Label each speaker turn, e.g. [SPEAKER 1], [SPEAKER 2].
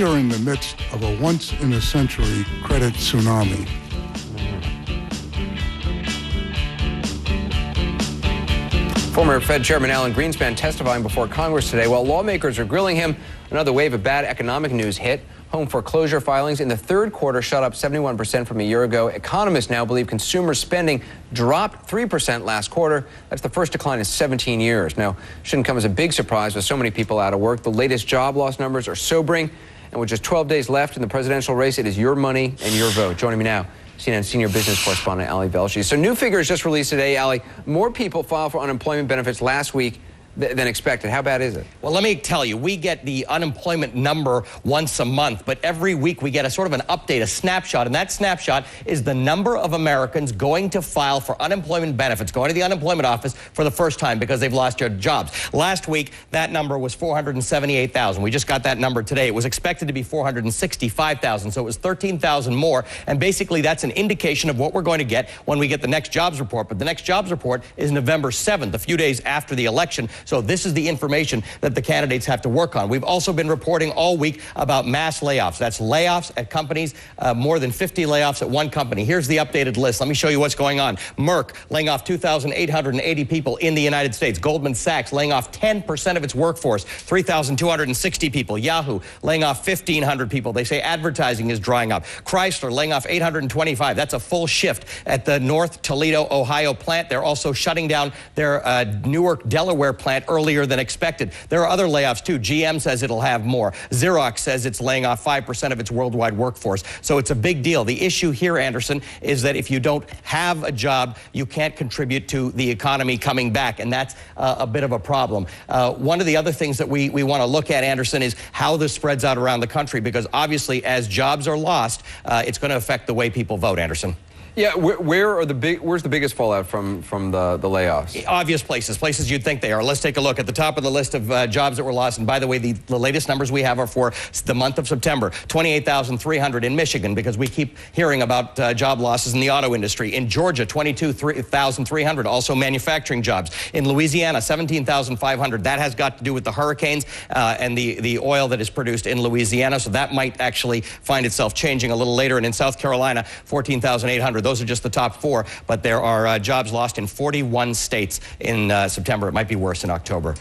[SPEAKER 1] we are in the midst of a once-in-a-century credit tsunami.
[SPEAKER 2] Former Fed Chairman Alan Greenspan testifying before Congress today while lawmakers are grilling him. Another wave of bad economic news hit. Home foreclosure filings in the third quarter shot up 71% from a year ago. Economists now believe consumer spending dropped 3% last quarter. That's the first decline in 17 years. Now, shouldn't come as a big surprise with so many people out of work. The latest job loss numbers are sobering. And with just 12 days left in the presidential race, it is your money and your vote. Joining me now, CNN senior business correspondent Ali Velshi. So new figures just released today, Ali. More people filed for unemployment benefits last week than expected. How bad is it?
[SPEAKER 3] Well, let me tell you, we get the unemployment number once a month, but every week we get a sort of an update, a snapshot, and that snapshot is the number of Americans going to file for unemployment benefits, going to the unemployment office for the first time because they've lost their jobs. Last week, that number was 478,000. We just got that number today. It was expected to be 465,000, so it was 13,000 more, and basically that's an indication of what we're going to get when we get the next jobs report. But the next jobs report is November 7th, a few days after the election. So this is the information that the candidates have to work on. We've also been reporting all week about mass layoffs. That's layoffs at companies, more than 50 layoffs at one company. Here's the updated list. Let me show you what's going on. Merck laying off 2,880 people in the United States. Goldman Sachs laying off 10% of its workforce, 3,260 people. Yahoo laying off 1,500 people. They say advertising is drying up. Chrysler laying off 825. That's a full shift at the North Toledo, Ohio plant. They're also shutting down their Newark, Delaware plant earlier than expected. There are other layoffs too. GM says it'll have more. Xerox says it's laying off 5% of its worldwide workforce. So it's a big deal. The issue here, Anderson, is that if you don't have a job, you can't contribute to the economy coming back, and that's a bit of a problem. One of the other things that we want to look at, Anderson, is how this spreads out around the country, because obviously as jobs are lost, it's going to affect the way people vote, Anderson.
[SPEAKER 2] Yeah, where's the biggest fallout from the layoffs?
[SPEAKER 3] Obvious places you'd think they are. Let's take a look at the top of the list of jobs that were lost. And by the way, the latest numbers we have are for the month of September. 28,300 in Michigan, because we keep hearing about job losses in the auto industry. In Georgia, 22,300, also manufacturing jobs. In Louisiana, 17,500. That has got to do with the hurricanes and the oil that is produced in Louisiana. So that might actually find itself changing a little later. And in South Carolina, 14,800. Those are just the top four, but there are jobs lost in 41 states in September. It might be worse in October.